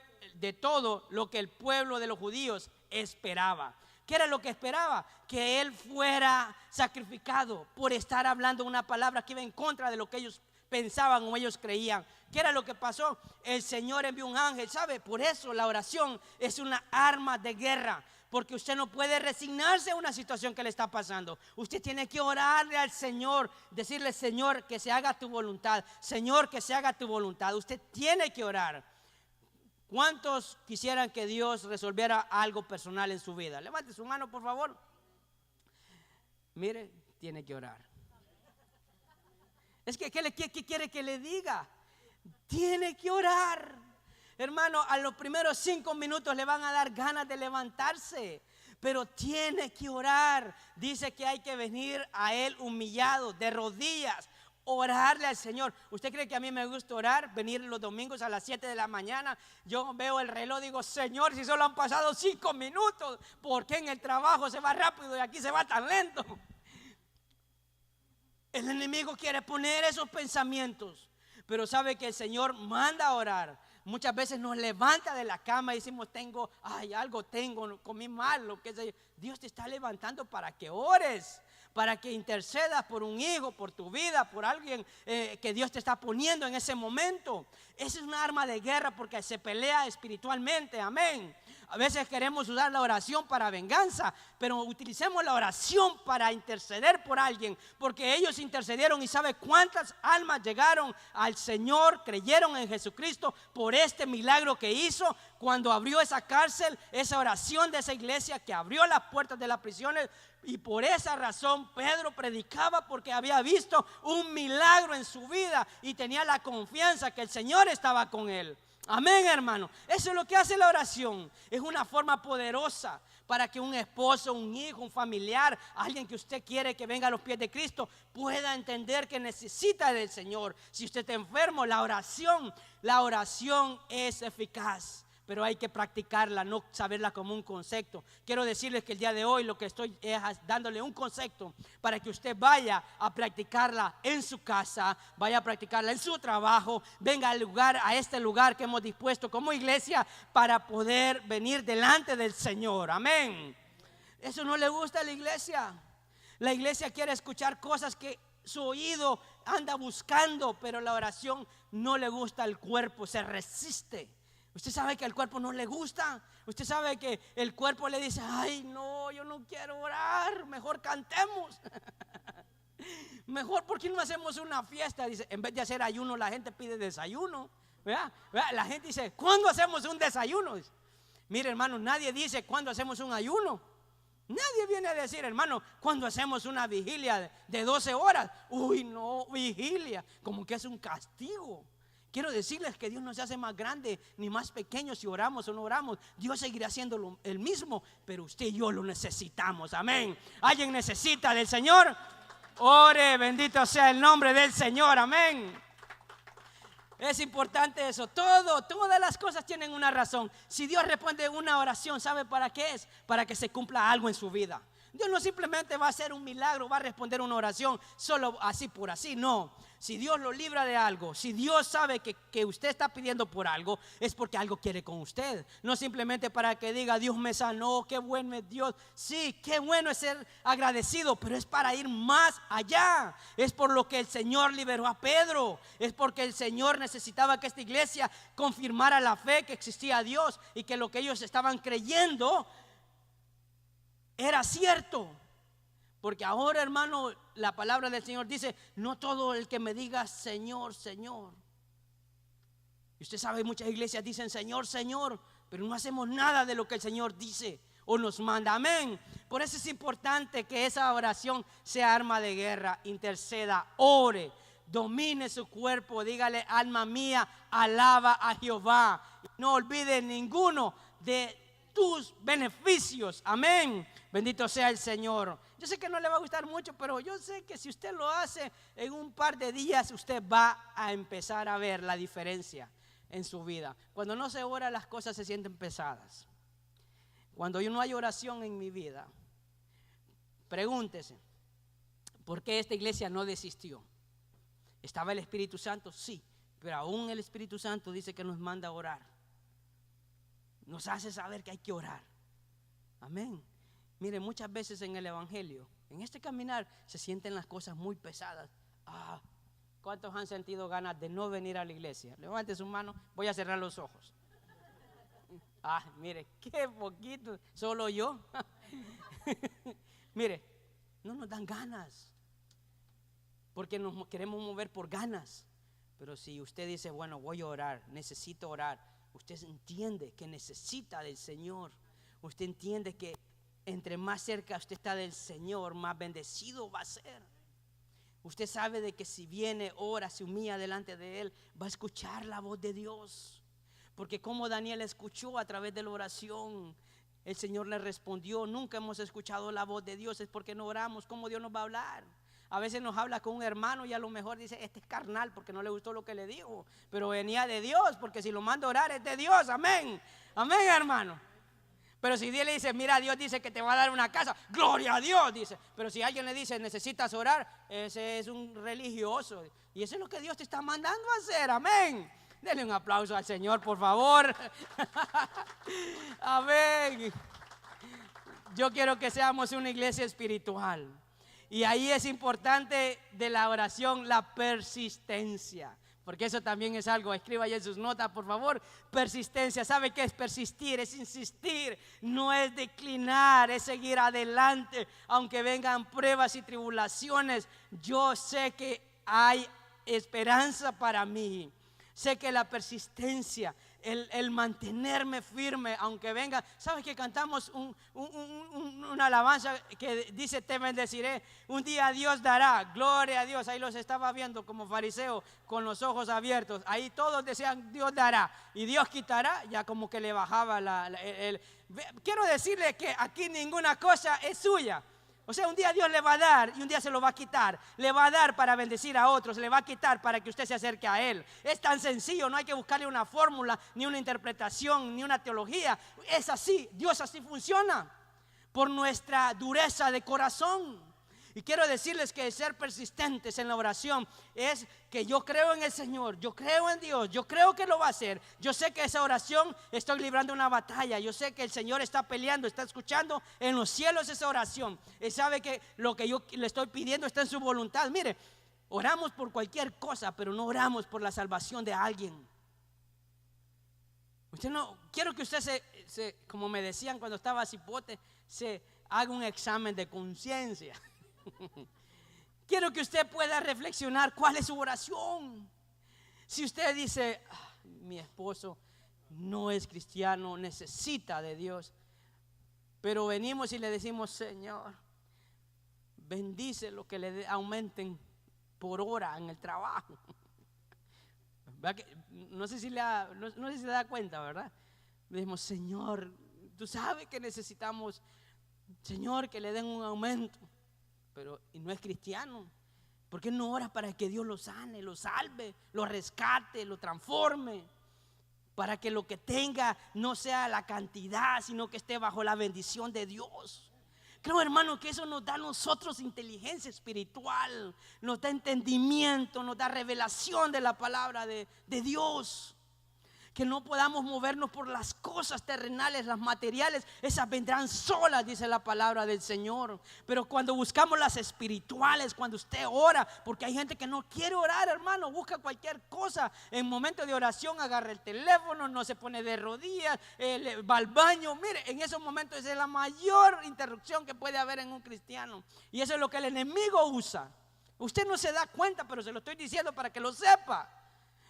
A: de los judíos esperaba. ¿Qué era lo que esperaba? Que él fuera sacrificado por estar hablando una palabra que iba en contra de lo que ellos pensaban o ellos creían. ¿Qué era lo que pasó? El Señor envió un ángel, ¿sabe? Por eso la oración es una arma de guerra, porque usted no puede resignarse a una situación que le está pasando. Usted tiene que orarle al Señor, decirle, Señor, que se haga tu voluntad. Señor, que se haga tu voluntad. Usted tiene que orar. ¿Cuántos quisieran que Dios resolviera algo personal en su vida? Levante su mano, por favor. Mire, tiene que orar. Es que, ¿qué quiere que le diga? Tiene que orar. Hermano, a los primeros 5 minutos le van a dar ganas de levantarse, pero tiene que orar. Dice que hay que venir a Él humillado, de rodillas, orarle al Señor. ¿Usted cree que a mí me gusta orar? Venir los domingos a las 7 de la mañana. Yo veo el reloj, digo, Señor, si solo han pasado 5 minutos, ¿por qué en el trabajo se va rápido y aquí se va tan lento? El enemigo quiere poner esos pensamientos, pero sabe que el Señor manda a orar. Muchas veces nos levanta de la cama y decimos, comí mal, lo que sea. Dios te está levantando para que ores, para que intercedas por un hijo, por tu vida, por alguien que Dios te está poniendo en ese momento. Esa es una arma de guerra porque se pelea espiritualmente, amén. A veces queremos usar la oración para venganza, pero utilicemos la oración para interceder por alguien, porque ellos intercedieron y sabe cuántas almas llegaron al Señor, creyeron en Jesucristo por este milagro que hizo cuando abrió esa cárcel, esa oración de esa iglesia que abrió las puertas de las prisiones. Y por esa razón Pedro predicaba, porque había visto un milagro en su vida y tenía la confianza que el Señor estaba con él. Amén, hermano. Eso es lo que hace la oración. Es una forma poderosa para que un esposo, un hijo, un familiar, alguien que usted quiere que venga a los pies de Cristo, pueda entender que necesita del Señor. Si usted está enfermo, la oración es eficaz. pero hay que practicarla, no saberla como un concepto. Quiero decirles que el día de hoy lo que estoy es dándole un concepto para que usted vaya a practicarla en su casa, vaya a practicarla en su trabajo, venga al lugar, a este lugar que hemos dispuesto como iglesia para poder venir delante del Señor. Amén. Eso no le gusta a la iglesia. La iglesia quiere escuchar cosas que su oído anda buscando, pero la oración no le gusta al cuerpo, se resiste. Usted sabe que al cuerpo no le gusta. Usted sabe que el cuerpo le dice: ay, no, yo no quiero orar, mejor cantemos. Mejor, ¿por qué no hacemos una fiesta? Dice, en vez de hacer ayuno, la gente pide desayuno. ¿Verdad? La gente dice: ¿cuándo hacemos un desayuno? Mire, hermano, nadie dice cuándo hacemos un ayuno. Nadie viene a decir: hermano, ¿cuándo hacemos una vigilia de 12 horas? Uy, no, vigilia, como que es un castigo. Quiero decirles que Dios no se hace más grande ni más pequeño si oramos o no oramos. Dios seguirá siendo el mismo, pero usted y yo lo necesitamos. Amén. ¿Alguien necesita del Señor? Ore, bendito sea el nombre del Señor. Amén. Es importante eso. Todas las cosas tienen una razón. Si Dios responde una oración, ¿sabe para qué es? Para que se cumpla algo en su vida. Dios no simplemente va a hacer un milagro, va a responder una oración solo así por así, no. Si Dios lo libra de algo, si Dios sabe que usted está pidiendo por algo, es porque algo quiere con usted. No simplemente para que diga: Dios me sanó, qué bueno es Dios. Sí, qué bueno es ser agradecido, pero es para ir más allá. Es por lo que el Señor liberó a Pedro. Es porque el Señor necesitaba que esta iglesia confirmara la fe que existía Dios y que lo que ellos estaban creyendo era cierto. Porque ahora, hermano, la palabra del Señor dice: no todo el que me diga Señor, Señor. Y usted sabe, muchas iglesias dicen Señor, Señor, pero no hacemos nada de lo que el Señor dice o nos manda. Amén. Por eso es importante que esa oración sea arma de guerra. Interceda, ore, domine su cuerpo. Dígale: alma mía, alaba a Jehová. No olvide ninguno de tus beneficios. Amén. Bendito sea el Señor. Yo sé que no le va a gustar mucho, pero yo sé que si usted lo hace en un par de días, usted va a empezar a ver la diferencia en su vida. Cuando no se ora, las cosas se sienten pesadas. Cuando no hay oración en mi vida, pregúntese: ¿por qué esta iglesia no desistió? ¿Estaba el Espíritu Santo? Sí, pero aún el Espíritu Santo dice que nos manda a orar. Nos hace saber que hay que orar. Amén. Mire, muchas veces en el evangelio, en este caminar, se sienten las cosas muy pesadas. ¿Cuántos han sentido ganas de no venir a la iglesia? Levante su mano, voy a cerrar los ojos. Mire, qué poquito, solo yo. Mire, no nos dan ganas, porque nos queremos mover por ganas. Pero si usted dice: bueno, voy a orar, necesito orar, usted entiende que necesita del Señor. Usted entiende que entre más cerca usted está del Señor, más bendecido va a ser. Usted sabe de que si viene, ora, se humilla delante de Él, va a escuchar la voz de Dios. Porque como Daniel escuchó a través de la oración, el Señor le respondió. Nunca hemos escuchado la voz de Dios, es porque no oramos. ¿Cómo Dios nos va a hablar? A veces nos habla con un hermano y a lo mejor dice: este es carnal, porque no le gustó lo que le dijo. Pero venía de Dios, porque si lo manda a orar es de Dios. Amén. Amén, hermano. Pero si Dios le dice: mira, Dios dice que te va a dar una casa, gloria a Dios, dice. Pero si alguien le dice: necesitas orar, ese es un religioso. Y eso es lo que Dios te está mandando a hacer. Amén. Denle un aplauso al Señor, por favor. Amén. Yo quiero que seamos una iglesia espiritual. Y ahí es importante de la oración la persistencia. Porque eso también es algo. Escriba ahí en sus notas, por favor. Persistencia. ¿Sabe qué es persistir? Es insistir. No es declinar, es seguir adelante. Aunque vengan pruebas y tribulaciones, yo sé que hay esperanza para mí. Sé que la persistencia, el mantenerme firme, aunque venga. ¿Sabes que cantamos una alabanza que dice: te bendeciré? Un día Dios dará, gloria a Dios. Ahí los estaba viendo como fariseo con los ojos abiertos. Ahí todos decían: Dios dará y Dios quitará. Ya como que le bajaba quiero decirle que aquí ninguna cosa es suya. O sea, un día Dios le va a dar y un día se lo va a quitar. Le va a dar para bendecir a otros, le va a quitar para que usted se acerque a Él. Es tan sencillo, no hay que buscarle una fórmula, ni una interpretación, ni una teología. Es así, Dios así funciona, por nuestra dureza de corazón. Y quiero decirles que ser persistentes en la oración es que yo creo en el Señor, yo creo en Dios, yo creo que lo va a hacer. Yo sé que esa oración estoy librando una batalla, yo sé que el Señor está peleando, está escuchando en los cielos esa oración. Él sabe que lo que yo le estoy pidiendo está en su voluntad. Mire, oramos por cualquier cosa, pero no oramos por la salvación de alguien. Usted no, quiero que usted como me decían cuando estaba cipote, se haga un examen de conciencia. Quiero que usted pueda reflexionar cuál es su oración. Si usted dice, mi esposo no es cristiano, necesita de Dios, pero venimos y le decimos, Señor, bendice lo que le aumenten por hora en el trabajo. No sé si se da cuenta, ¿verdad? Le decimos, Señor, tú sabes que necesitamos, Señor, que le den un aumento. Pero y no es cristiano. ¿Por qué no ora para que Dios lo sane, lo salve, lo rescate, lo transforme? Para que lo que tenga no sea la cantidad, sino que esté bajo la bendición de Dios. Creo, hermano, que eso nos da a nosotros inteligencia espiritual, nos da entendimiento, nos da revelación de la palabra de Dios. Que no podamos movernos por las cosas terrenales, las materiales, esas vendrán solas, dice la palabra del Señor. Pero cuando buscamos las espirituales, cuando usted ora, porque hay gente que no quiere orar, hermano, busca cualquier cosa. En momento de oración agarra el teléfono, no se pone de rodillas, va al baño. Mire, en esos momentos es la mayor interrupción que puede haber en un cristiano. Y eso es lo que el enemigo usa. Usted no se da cuenta, pero se lo estoy diciendo para que lo sepa.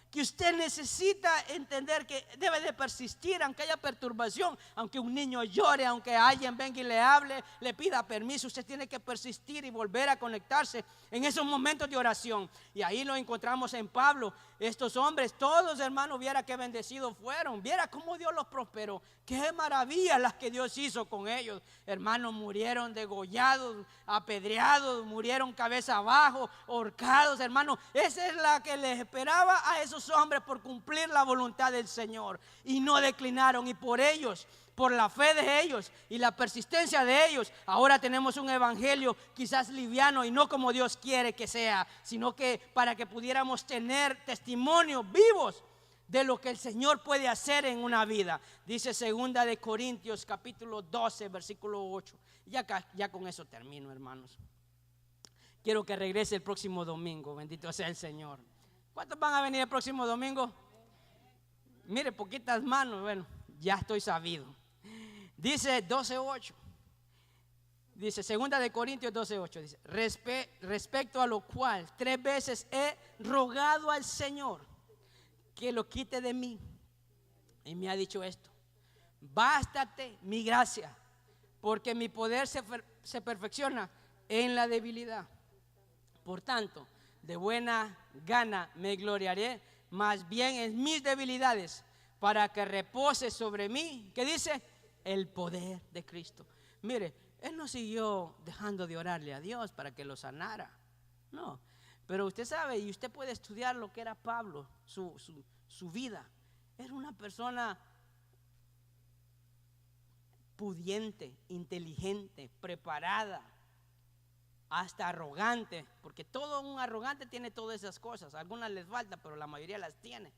A: Que usted necesita entender que debe de persistir aunque haya perturbación, aunque un niño llore, aunque alguien venga y le hable, le pida permiso. Usted tiene que persistir y volver a conectarse en esos momentos de oración. Y ahí lo encontramos en Pablo. Estos hombres, todos, hermanos, viera qué bendecidos fueron, viera cómo Dios los prosperó. Qué maravillas las que Dios hizo con ellos. Hermanos, murieron degollados, apedreados, murieron cabeza abajo, ahorcados, hermanos. Esa es la que les esperaba a esos hombres por cumplir la voluntad del Señor. Y no declinaron, y por ellos, por la fe de ellos y la persistencia de ellos, ahora tenemos un evangelio quizás liviano y no como Dios quiere que sea, sino que para que pudiéramos tener testimonios vivos de lo que el Señor puede hacer en una vida. Dice 2 de Corintios capítulo 12 versículo 8. Ya con eso termino, hermanos. Quiero que regrese el próximo domingo, bendito sea el Señor. ¿Cuántos van a venir el próximo domingo? Mire, poquitas manos. Bueno, ya estoy sabido. Dice 12:8. Dice 2 de Corintios 12:8. Dice, respecto a lo cual 3 veces he rogado al Señor que lo quite de mí. Y me ha dicho esto: bástate mi gracia, porque mi poder se perfecciona en la debilidad. Por tanto, de buena gana me gloriaré más bien en mis debilidades, para que repose sobre mí, ¿qué dice? El poder de Cristo. Mire, él no siguió dejando de orarle a Dios para que lo sanara, no. Pero usted sabe, y usted puede estudiar lo que era Pablo, su vida. Era una persona pudiente, inteligente, preparada, hasta arrogante, porque todo un arrogante tiene todas esas cosas. Algunas les falta, pero la mayoría las tiene.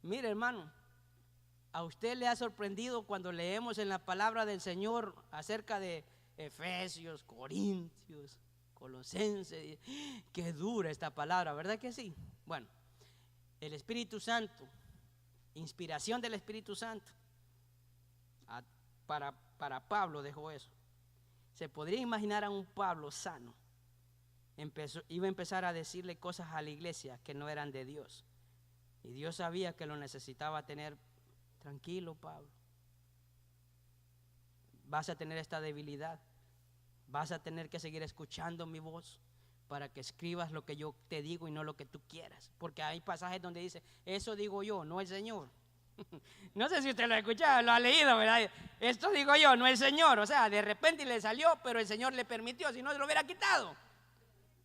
A: Mire, hermano, ¿a usted le ha sorprendido cuando leemos en la palabra del Señor acerca de Efesios, Corintios, Colosenses? Qué dura esta palabra, ¿verdad que sí? Bueno, el Espíritu Santo, inspiración del Espíritu Santo, para Pablo dejó eso. Se podría imaginar a un Pablo sano. Iba a empezar a decirle cosas a la iglesia que no eran de Dios. Y Dios sabía que lo necesitaba tener. Tranquilo, Pablo. Vas a tener esta debilidad. Vas a tener que seguir escuchando mi voz para que escribas lo que yo te digo y no lo que tú quieras. Porque hay pasajes donde dice, eso digo yo, no el Señor. No sé si usted lo ha escuchado, lo ha leído, ¿verdad? Esto digo yo, no el Señor. O sea, de repente le salió, pero el Señor le permitió, si no se lo hubiera quitado.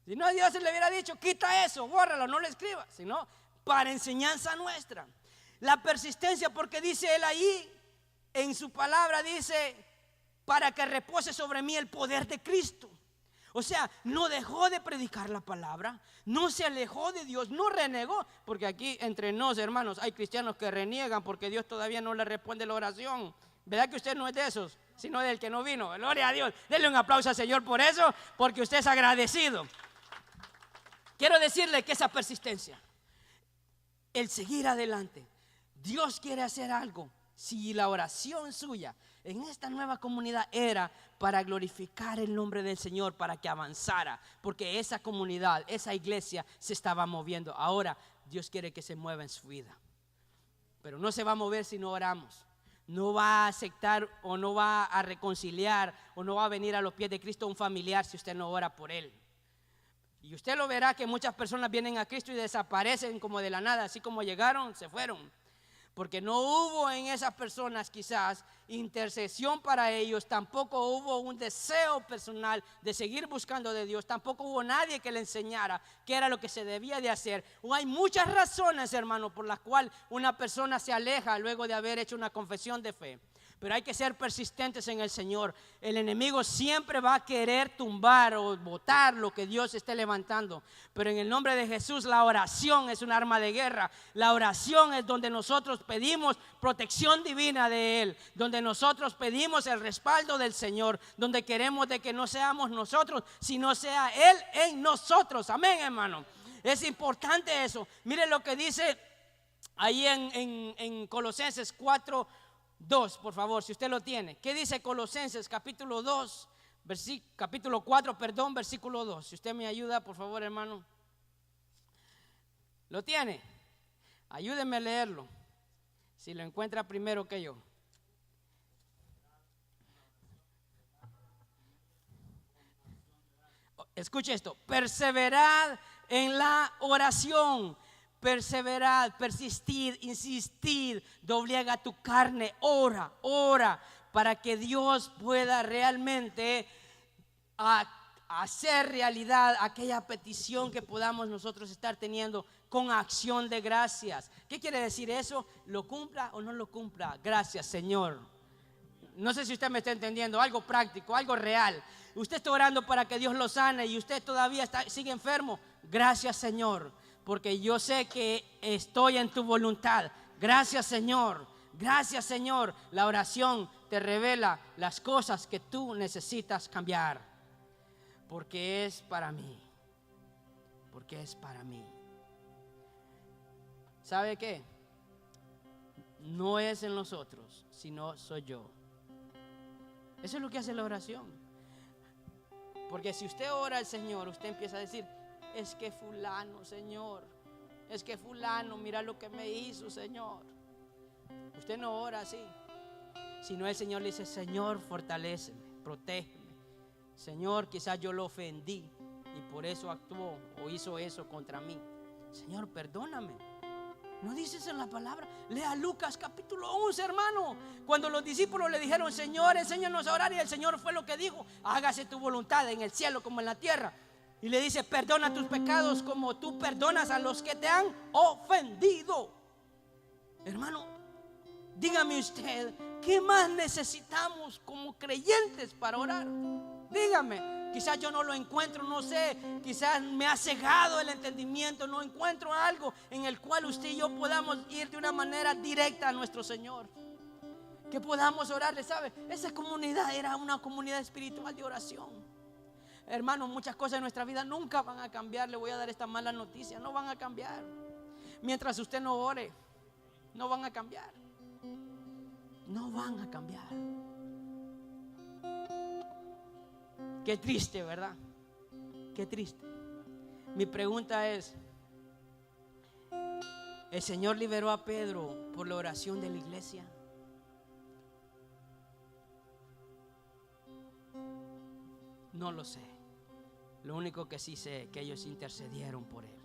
A: Si no, Dios le hubiera dicho, quita eso, bórralo, no lo escribas. Sino para enseñanza nuestra. La persistencia, porque dice él ahí, en su palabra dice, para que repose sobre mí el poder de Cristo. O sea, no dejó de predicar la palabra, no se alejó de Dios, no renegó. Porque aquí entre nos, hermanos, hay cristianos que reniegan porque Dios todavía no le responde la oración. ¿Verdad que usted no es de esos, sino del que no vino? Gloria a Dios. Denle un aplauso al Señor por eso, porque usted es agradecido. Quiero decirle que esa persistencia, el seguir adelante, Dios quiere hacer algo. Si la oración suya en esta nueva comunidad era para glorificar el nombre del Señor, para que avanzara, porque esa comunidad, esa iglesia se estaba moviendo. Ahora Dios quiere que se mueva en su vida, pero no se va a mover si no oramos. No va a aceptar o no va a reconciliar o no va a venir a los pies de Cristo un familiar si usted no ora por él. Y usted lo verá que muchas personas vienen a Cristo y desaparecen como de la nada, así como llegaron, se fueron. Porque no hubo en esas personas quizás intercesión para ellos, tampoco hubo un deseo personal de seguir buscando de Dios, tampoco hubo nadie que le enseñara qué era lo que se debía de hacer. O hay muchas razones, hermano, por las cuales una persona se aleja luego de haber hecho una confesión de fe. Pero hay que ser persistentes en el Señor. El enemigo siempre va a querer tumbar o botar lo que Dios esté levantando. Pero en el nombre de Jesús, la oración es un arma de guerra. La oración es donde nosotros pedimos protección divina de Él, donde nosotros pedimos el respaldo del Señor, donde queremos de que no seamos nosotros, sino sea Él en nosotros. Amén, hermano. Es importante eso. Mire lo que dice ahí en Colosenses 4:2, por favor, si usted lo tiene. ¿Qué dice Colosenses capítulo 2, capítulo 4, perdón, versículo 2? Si usted me ayuda, por favor, hermano. ¿Lo tiene? Ayúdeme a leerlo, si lo encuentra primero que yo. Escuche esto: perseverad en la oración. Perseverad, persistid, insistid, doblega tu carne, ora, para que Dios pueda realmente hacer realidad aquella petición que podamos nosotros estar teniendo con acción de gracias. ¿Qué quiere decir eso? ¿Lo cumpla o no lo cumpla? Gracias, Señor. No sé si usted me está entendiendo, algo práctico, algo real. Usted está orando para que Dios lo sane y usted todavía sigue enfermo. Gracias, Señor, porque yo sé que estoy en tu voluntad. Gracias, Señor. Gracias, Señor. La oración te revela las cosas que tú necesitas cambiar, porque es para mí. Porque es para mí. ¿Sabe qué? No es en los otros, sino soy yo. Eso es lo que hace la oración. Porque si usted ora al Señor, usted empieza a decir: es que fulano, Señor, es que fulano, mira lo que me hizo, Señor. Usted no ora así, sino el Señor le dice: Señor, fortaléceme, protégeme. Señor, quizás yo lo ofendí y por eso actuó o hizo eso contra mí. Señor, perdóname. ¿No dices en la palabra? Lea Lucas capítulo 11, hermano. Cuando los discípulos le dijeron: Señor, enséñanos a orar, y el Señor fue lo que dijo: hágase tu voluntad en el cielo como en la tierra. Y le dice: perdona tus pecados como tú perdonas a los que te han ofendido. Hermano, dígame usted, ¿qué más necesitamos como creyentes para orar? Dígame. Quizás yo no lo encuentro, no sé, quizás me ha cegado el entendimiento, no encuentro algo en el cual usted y yo podamos ir de una manera directa a nuestro Señor, que podamos orarle. ¿Sabe? Esa comunidad era una comunidad espiritual de oración. Hermano, muchas cosas en nuestra vida nunca van a cambiar. Le voy a dar esta mala noticia: no van a cambiar. Mientras usted no ore, no van a cambiar. No van a cambiar. Qué triste, ¿verdad? Qué triste. Mi pregunta es: ¿el Señor liberó a Pedro por la oración de la iglesia? No lo sé. Lo único que sí sé es que ellos intercedieron por él,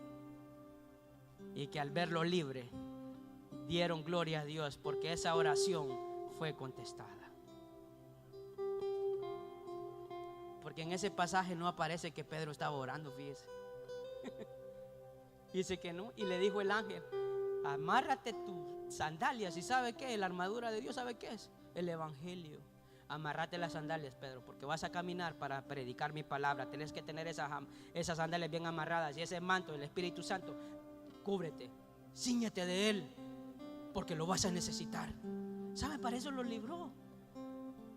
A: y que al verlo libre, dieron gloria a Dios porque esa oración fue contestada. Porque en ese pasaje no aparece que Pedro estaba orando, fíjese. Dice que no. Y le dijo el ángel: amárrate tus sandalias. ¿Y sabe qué? La armadura de Dios, ¿sabe qué es? El evangelio. Amárrate las sandalias, Pedro, porque vas a caminar para predicar mi palabra. Tienes que tener esas sandalias bien amarradas. Y ese manto del Espíritu Santo, cúbrete, cíñete de él, porque lo vas a necesitar. ¿Sabe? Para eso lo libró,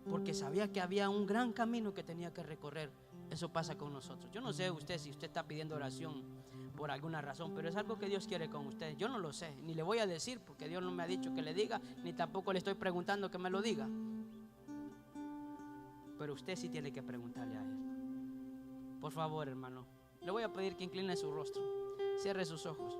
A: porque sabía que había un gran camino que tenía que recorrer. Eso pasa con nosotros. Yo no sé usted si usted está pidiendo oración por alguna razón, pero es algo que Dios quiere con usted. Yo no lo sé, ni le voy a decir, porque Dios no me ha dicho que le diga, ni tampoco le estoy preguntando que me lo diga. Pero usted sí tiene que preguntarle a Él. Por favor, hermano, le voy a pedir que incline su rostro, cierre sus ojos.